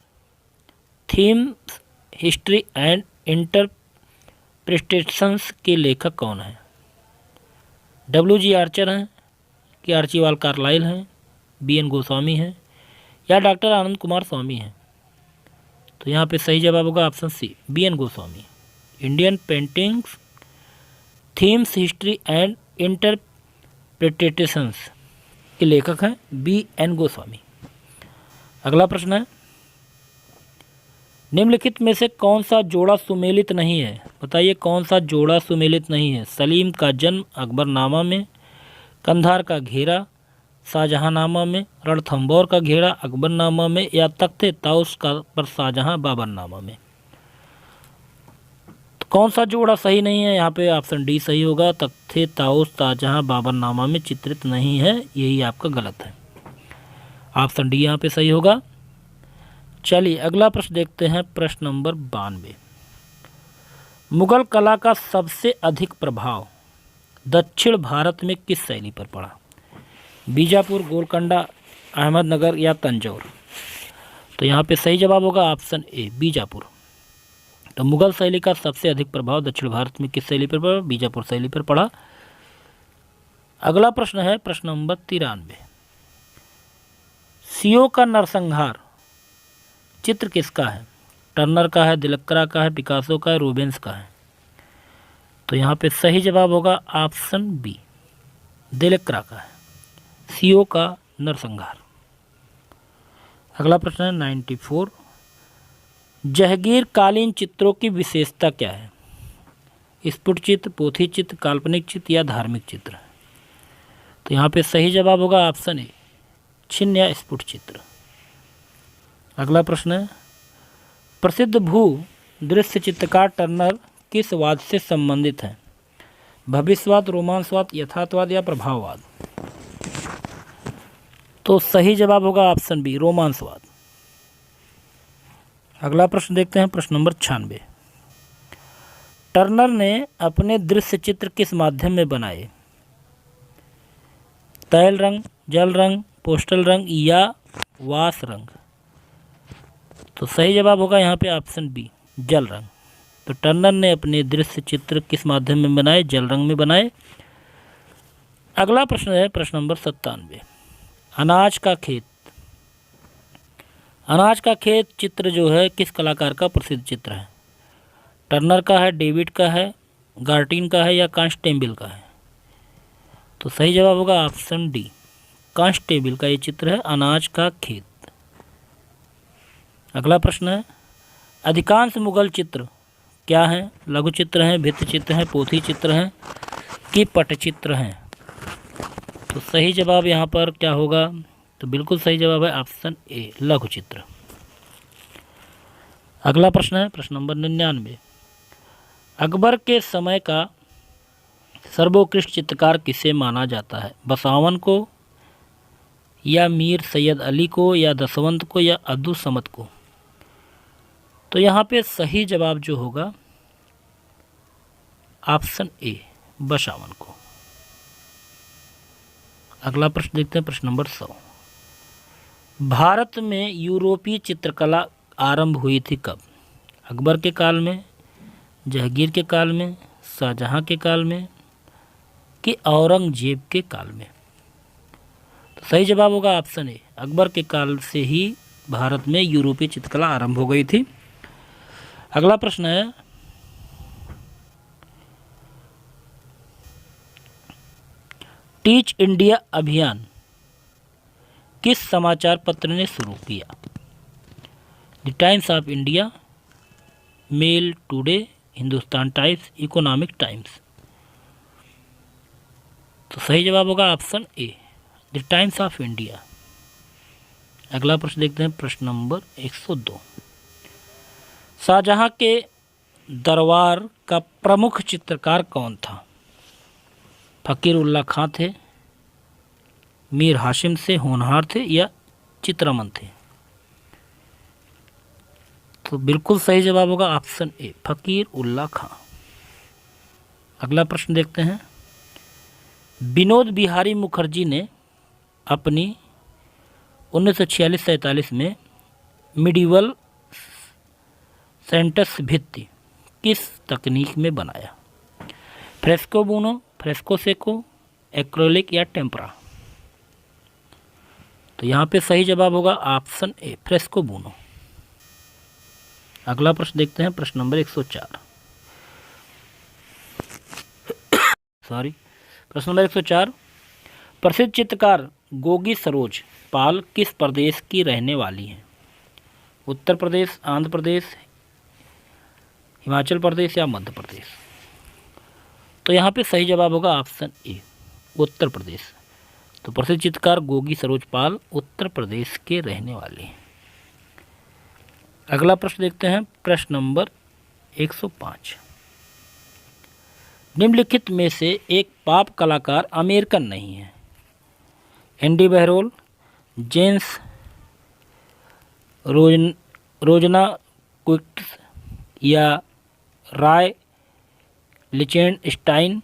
[SPEAKER 1] themes history and interpretations के लेखक कौन हैं? WG आर्चर हैं कि आर्चीवाल कार्लाइल हैं, BN गोस्वामी हैं या डॉक्टर आनंद कुमार स्वामी हैं? तो यहाँ पे सही जवाब होगा option C, BN Goswami. Indian paintings themes history and interpretations के लेखक हैं BN गोस्वामी। अगला प्रश्न है, निम्नलिखित में से कौन सा जोड़ा सुमेलित नहीं है? बताइए कौन सा जोड़ा सुमेलित नहीं है? सलीम का जन्म अकबरनामा में, कंधार का घेरा शाहजहांनामा में, रणथंभौर का घेरा अकबरनामा में या तख्ते ताउस का पर शाहजहां बाबरनामा में? तो कौन सा जोड़ा सही नहीं है? यहाँ पे ऑप्शन डी सही होगा, तख्ते ताउस शाहजहां बाबरनामा में चित्रित नहीं है, यही आपका गलत है। ऑप्शन डी यहाँ पे सही होगा। चलिए अगला प्रश्न देखते हैं, प्रश्न नंबर 92। मुगल कला का सबसे अधिक प्रभाव दक्षिण भारत में किस शैली पर पड़ा? बीजापुर, गोलकोंडा, अहमदनगर या तंजौर? तो यहाँ पे सही जवाब होगा ऑप्शन ए, बीजापुर। तो मुगल शैली का सबसे अधिक प्रभाव दक्षिण भारत में किस शैली पर पड़ा? बीजापुर शैली पर पड़ा। अगला प्रश्न है प्रश्न नंबर 93। सीओ का नरसंहार चित्र किसका है? टर्नर का है, दिलक्रा का है, पिकासो का है, रूबेंस का है? तो यहाँ पे सही जवाब होगा ऑप्शन बी, दिलक्रा का है, सीओ का नरसंहार। अगला प्रश्न है 94। जहांगीर कालीन चित्रों की विशेषता क्या है? स्फुट चित्र, पोथी चित्र, काल्पनिक चित्र या धार्मिक चित्र? तो यहाँ पे सही जवाब होगा ऑप्शन ए, छिन्न या स्फुट चित्र। अगला प्रश्न है प्रसिद्ध भू दृश्य चित्रकार टर्नर किस वाद से संबंधित है? भविष्यवाद, रोमांसवाद, यथार्थवाद या प्रभाववाद? तो सही जवाब होगा ऑप्शन बी, रोमांसवाद। अगला प्रश्न देखते हैं प्रश्न नंबर 96। टर्नर ने अपने दृश्य चित्र किस माध्यम में बनाए? तैल रंग, जल रंग, पोस्टल रंग या वाश रंग? तो सही जवाब होगा यहाँ पे ऑप्शन बी, जल रंग। तो टर्नर ने अपने दृश्य चित्र किस माध्यम में बनाए? जल रंग में बनाए। अगला प्रश्न है प्रश्न नंबर 97। अनाज का खेत। अनाज का खेत चित्र जो है किस कलाकार का प्रसिद्ध चित्र है? टर्नर का है, डेविड का है, गार्टिन का है या कांस्टेबल का है? तो सही जवाब होगा ऑप्शन डी, कांस्टेबल का ये चित्र है, अनाज का खेत। अगला प्रश्न है अधिकांश मुगल चित्र क्या हैं? लघु चित्र हैं, भित्ति चित्र हैं, पोथी चित्र हैं कि पटचित्र हैं? तो सही जवाब यहाँ पर क्या होगा? तो बिल्कुल सही जवाब है ऑप्शन ए, लघु चित्र। अगला प्रश्न है प्रश्न नंबर 99। अकबर के समय का सर्वोत्कृष्ट चित्रकार किसे माना जाता है? बसावन को या मीर सैयद अली को या दसवंत को या अब्दुल समद को? तो यहाँ पे सही जवाब जो होगा ऑप्शन ए, बसावन को। अगला प्रश्न देखते हैं प्रश्न नंबर 100। भारत में यूरोपीय चित्रकला आरंभ हुई थी कब? अकबर के काल में, जहांगीर के काल में, शाहजहां के काल में कि औरंगजेब के काल में? तो सही जवाब होगा ऑप्शन ए, अकबर के काल से ही भारत में यूरोपीय चित्रकला आरंभ हो गई थी। अगला प्रश्न है टीच इंडिया अभियान किस समाचार पत्र ने शुरू किया? The Times of India, Mail Today, Hindustan Times, Economic Times? तो सही जवाब होगा option A, the Times of India. अगला प्रश्न देखते हैं प्रश्न नंबर 102। शाहजहां के दरबार का प्रमुख चित्रकार कौन था? फकीर उल्ला खां थे, मीर हाशिम से होनहार थे या चित्रमन थे? तो बिल्कुल सही जवाब होगा ऑप्शन ए, फकीर उल्ला खां। अगला प्रश्न देखते हैं विनोद बिहारी मुखर्जी ने अपनी 1946-47 में मिडिवल सेंटस भित्ति किस तकनीक में बनाया? फ्रेस्को बुनो, फ्रेस्को सेको, एक्रेलिक या टेम्परा? तो यहाँ पे सही जवाब होगा ऑप्शन ए, फ्रेस्को बुनो। अगला प्रश्न देखते हैं प्रश्न नंबर 104। प्रश्न नंबर 104। प्रसिद्ध चित्रकार गोगी सरोज पाल किस प्रदेश की रहने वाली हैं? उत्तर प्रदेश, आंध्र प्रदेश, हिमाचल प्रदेश या मध्य प्रदेश? तो यहाँ पे सही जवाब होगा ऑप्शन ए, उत्तर प्रदेश। तो प्रसिद्ध चित्रकार गोगी सरोज पाल उत्तर प्रदेश के रहने वाले हैं। अगला प्रश्न देखते हैं प्रश्न नंबर 105। निम्नलिखित में से एक पॉप कलाकार अमेरिकन नहीं है? एंडी बहरोल, जेम्स रोजना क्विक्स या राय लिचेनस्टाइन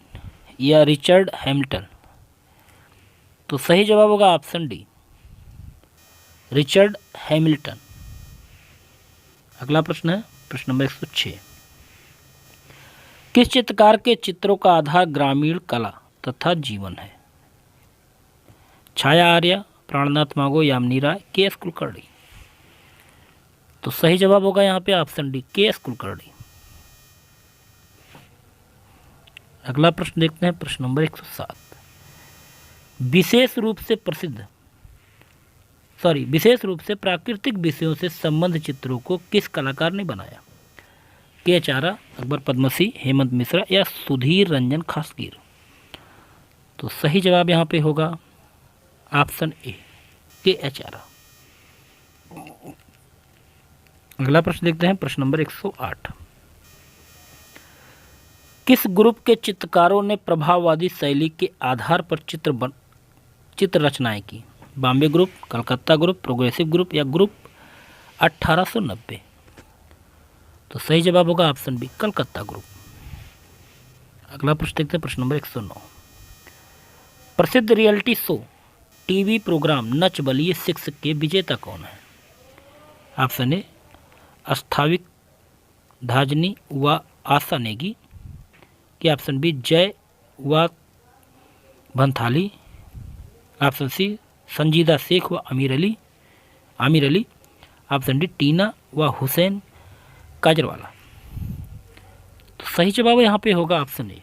[SPEAKER 1] या रिचर्ड हैमिल्टन? तो सही जवाब होगा ऑप्शन डी, रिचर्ड हैमिल्टन। अगला प्रश्न है प्रश्न नंबर 106। किस चित्रकार के चित्रों का आधार ग्रामीण कला तथा जीवन है? छाया आर्या, प्राणनाथ मागो, यामिनी राय, के एस कुलकर्णी। तो सही जवाब होगा यहाँ पे ऑप्शन डी, के एस कुलकर्णी। अगला प्रश्न देखते हैं, प्रश्न नंबर 107। विशेष रूप से प्राकृतिक विषयों से संबंध चित्रों को किस कलाकार ने बनाया? के एच आर्य, अकबर पद्मसी, हेमंत मिश्रा या सुधीर रंजन खासगीर। तो सही जवाब यहाँ पे होगा ऑप्शन ए, के एच आर्य। अगला प्रश्न देखते हैं, प्रश्न नंबर 108। किस ग्रुप के चित्रकारों ने प्रभाववादी शैली के आधार पर चित्र रचनाएं की? Bombay group, Calcutta group, progressive group या ग्रुप 1890। तो सही जवाब होगा ऑप्शन बी, कलकत्ता ग्रुप। अगला प्रश्न देखते हैं, प्रश्न नंबर 109। प्रसिद्ध reality show TV programme Nach Baliye 6 के विजेता कौन है? ऑप्शन ए, स्थाविक धाजनी व आशा नेगी, कि ऑप्शन बी, जय व भंथाली, ऑप्शन सी, संजीदा शेख व आमिर अली, ऑप्शन डी, टीना व हुसैन काजरवाला। तो सही जवाब यहाँ पे होगा ऑप्शन ए,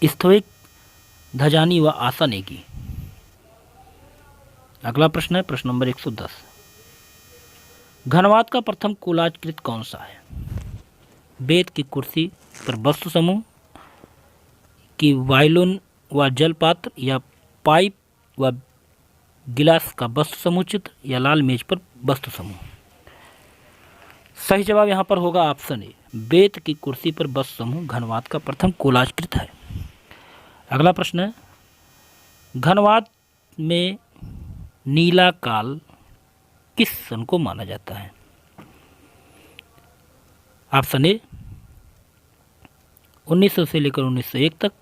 [SPEAKER 1] स्थाविक धजानी व आशा नेगी। अगला प्रश्न है, प्रश्न नंबर 110। घनवाद का प्रथम कोलाजकृत कौन सा है? बेत की कुर्सी पर वस्तु समूह, कि वायलिन व जलपात्र या पाइप व गिलास का वस्तु समूह चित्र या लाल मेज पर वस्तु समूह। सही जवाब यहाँ पर होगा ऑप्शन ए, बेत की कुर्सी पर वस्तु समूह घनवाद का प्रथम कोलाजकृत है। अगला प्रश्न है, घनवाद में नीला काल किस सन को माना जाता है? ऑप्शन ए, 1900 से लेकर 1901 तक,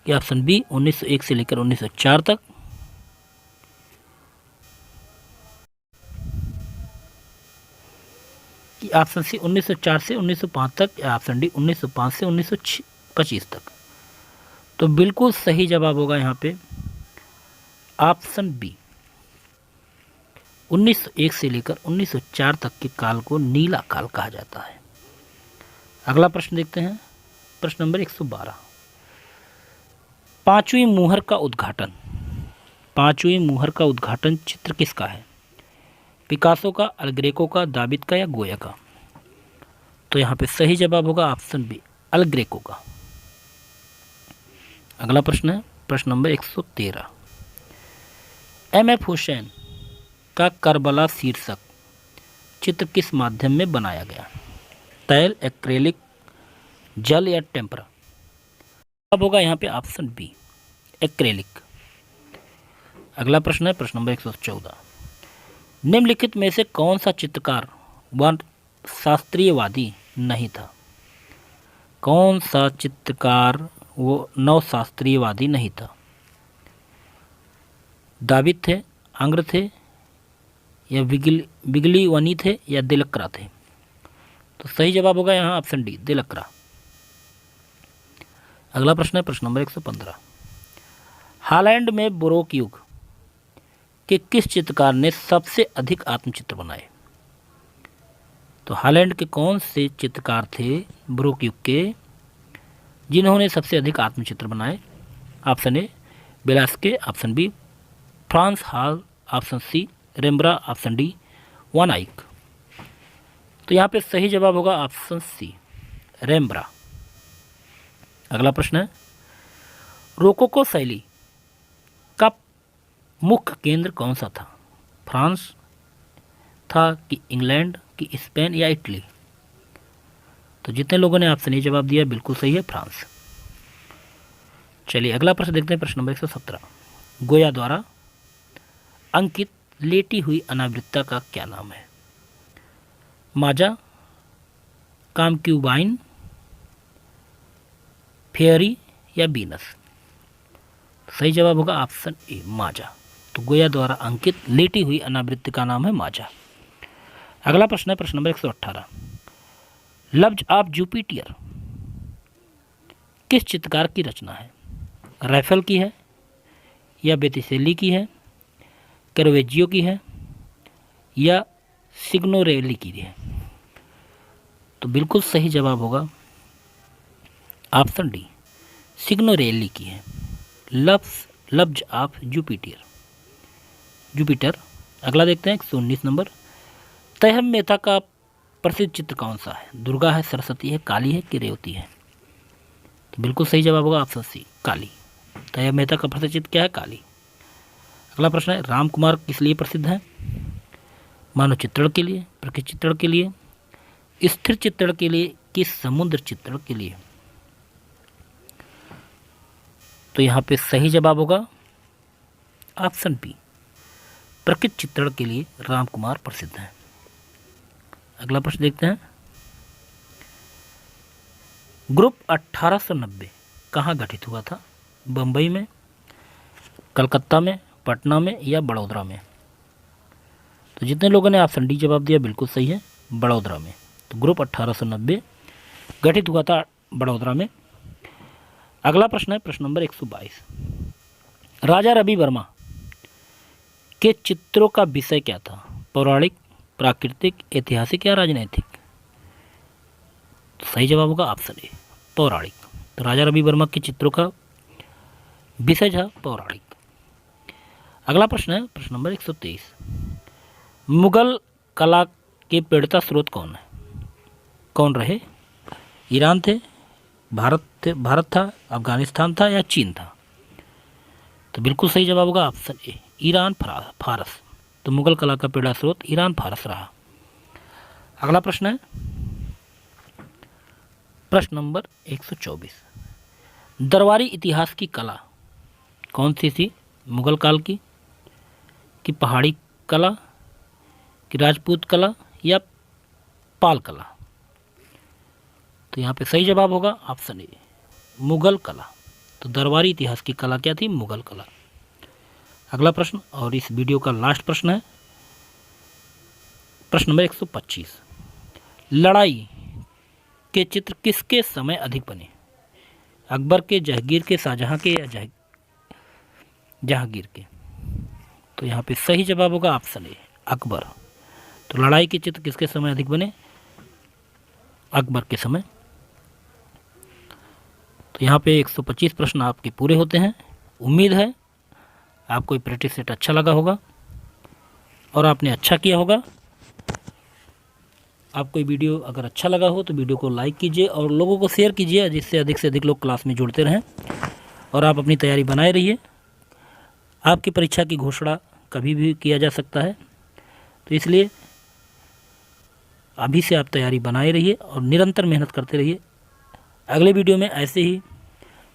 [SPEAKER 1] या ऑप्शन बी, 1901 से लेकर 1904 तक, कि ऑप्शन सी, 1904 से 1905 तक, या ऑप्शन डी, 1905 से 1925 तक। तो बिल्कुल सही जवाब होगा यहाँ पे ऑप्शन बी, 1901 से लेकर 1904 तक के काल को नीला काल कहा जाता है। अगला प्रश्न देखते हैं, प्रश्न नंबर 112। पांचवी मुहर का उद्घाटन चित्र किसका है? पिकासो का, अल ग्रेको का, दाविद का या गोया का। तो यहाँ पे सही जवाब होगा ऑप्शन बी, अल ग्रेको का। अगला प्रश्न है, प्रश्न नंबर 113। एम.एफ. हुसैन का करबला शीर्षक चित्र किस माध्यम में बनाया गया? तैल, एक्रेलिक, जल या टेम्परा। अब होगा यहाँ पे ऑप्शन बी, एक्रेलिक। अगला प्रश्न है, प्रश्न नंबर 114। निम्नलिखित में से कौन सा चित्रकार व शास्त्रीयवादी नहीं था? कौन सा चित्रकार वो नवशास्त्रीयवादी नहीं था? दाविद थे, आंग्र थे, या बिगलीवनी थे, या दिलकरा थे। तो सही जवाब होगा यहाँ ऑप्शन डी, दिलकरा। अगला प्रश्न है, प्रश्न नंबर 115। हालैंड में बरोक युग के किस चित्रकार ने सबसे अधिक आत्मचित्र बनाए? तो हालैंड के कौन से चित्रकार थे बरोक युग के जिन्होंने सबसे अधिक आत्मचित्र बनाए? Option A, Velazquez, option B, Frans Hals, option C, Rembrandt, option D, van Eyck. तो यहाँ पे सही जवाब होगा ऑप्शन सी, रेम्ब्रा। अगला प्रश्न है, रोकोको शैली का मुख्य केंद्र कौन सा था? फ्रांस था, कि इंग्लैंड, कि स्पेन या इटली। तो जितने लोगों ने ऑप्शन ए जवाब दिया बिल्कुल सही है, फ्रांस। चलिए अगला प्रश्न देखते हैं, प्रश्न नंबर 117। गोया द्वारा अंकित लेटी हुई अनावृत्ता का क्या नाम है? माजा, कामक्यूबाइन, फेयरी या बीनस। सही जवाब होगा ऑप्शन ए, माजा। तो गोया द्वारा अंकित लेटी हुई अनावृत्ति का नाम है माजा। अगला प्रश्न है, प्रश्न नंबर 118। लफ्ज ऑफ जुपिटर किस चित्रकार की रचना है? राइफल की है, या बेतिसेली की है, कैरोवेजियो की है या सिग्नोरेली की है? तो बिल्कुल सही जवाब होगा ऑप्शन डी, सिग्नोरेली की है। लफ्ज ऑफ जुपिटर। अगला देखते हैं 119 नंबर। तैहब मेहता का प्रसिद्ध चित्र कौन सा है? दुर्गा है, सरस्वती है, काली है कि रेवती है? तो बिल्कुल सही जवाब होगा ऑप्शन सी, काली। तैहब मेहता का प्रसिद्ध चित्र क्या है? काली। अगला प्रश्न है, राम कुमार किस लिए प्रसिद्ध है? मानव चित्रण के लिए, प्रकृति चित्रण के लिए, स्थिर चित्रण के लिए कि समुद्र चित्रण के लिए? तो यहाँ पे सही जवाब होगा ऑप्शन बी, प्रकृति चित्रण के लिए राम कुमार प्रसिद्ध हैं। अगला प्रश्न देखते हैं, ग्रुप 1890 कहाँ गठित हुआ था? बम्बई में, कलकत्ता में, पटना में या बड़ौदा में? तो जितने लोगों ने ऑप्शन डी जवाब दिया बिल्कुल सही है, बड़ौदा में। तो ग्रुप 1890 गठित हुआ था बड़ौदा में। अगला प्रश्न है प्रश्न नंबर 122। राजा रवि वर्मा के चित्रों का विषय क्या था? पौराणिक, प्राकृतिक, ऐतिहासिक या राजनैतिक? तो सही जवाब होगा ऑप्शन ए, पौराणिक। तो राजा रवि वर्मा के चित्रों का विषय था पौराणिक। अगला प्रश्न है प्रश्न नंबर 123। मुगल कला के प्रेरता स्रोत कौन रहे? ईरान थे, भारत था, अफगानिस्तान था या चीन था? तो बिल्कुल सही जवाब होगा ऑप्शन ए, ईरान, फारस। तो मुगल कला का प्रेरणा स्रोत ईरान, फारस रहा। अगला प्रश्न है प्रश्न नंबर 124। दरबारी इतिहास की कला कौन सी थी? मुगल काल की, कि पहाड़ी कला, कि राजपूत कला या पाल कला? तो यहाँ पे सही जवाब होगा ऑप्शन ए, मुगल कला। तो दरबारी इतिहास की कला क्या थी? मुगल कला। अगला प्रश्न और इस वीडियो का लास्ट प्रश्न है प्रश्न नंबर 125। लड़ाई के चित्र किसके समय अधिक बने? अकबर के, जहांगीर के, शाहजहां के या जहांगीर के? तो यहाँ पे सही जवाब होगा ऑप्शन ए, अकबर। तो लड़ाई के चित्र किसके समय अधिक बने? अकबर के समय। तो यहाँ पे 125 प्रश्न आपके पूरे होते हैं। उम्मीद है आपको ये प्रैक्टिस सेट अच्छा लगा होगा और आपने अच्छा किया होगा। आपको ये वीडियो अगर अच्छा लगा हो तो वीडियो को लाइक कीजिए और लोगों को शेयर कीजिए, जिससे अधिक से अधिक लोग क्लास में जुड़ते रहें और आप अपनी तैयारी बनाए रहिए। आपकी परीक्षा की घोषणा कभी भी किया जा सकता है, तो इसलिए अभी से आप तैयारी बनाए रहिए और निरंतर मेहनत करते रहिए। अगले वीडियो में ऐसे ही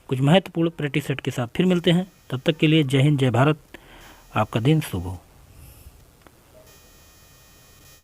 [SPEAKER 1] कुछ महत्वपूर्ण प्रैक्टिस सेट के साथ फिर मिलते हैं। तब तक के लिए जय हिंद, जय भारत। आपका दिन शुभ हो।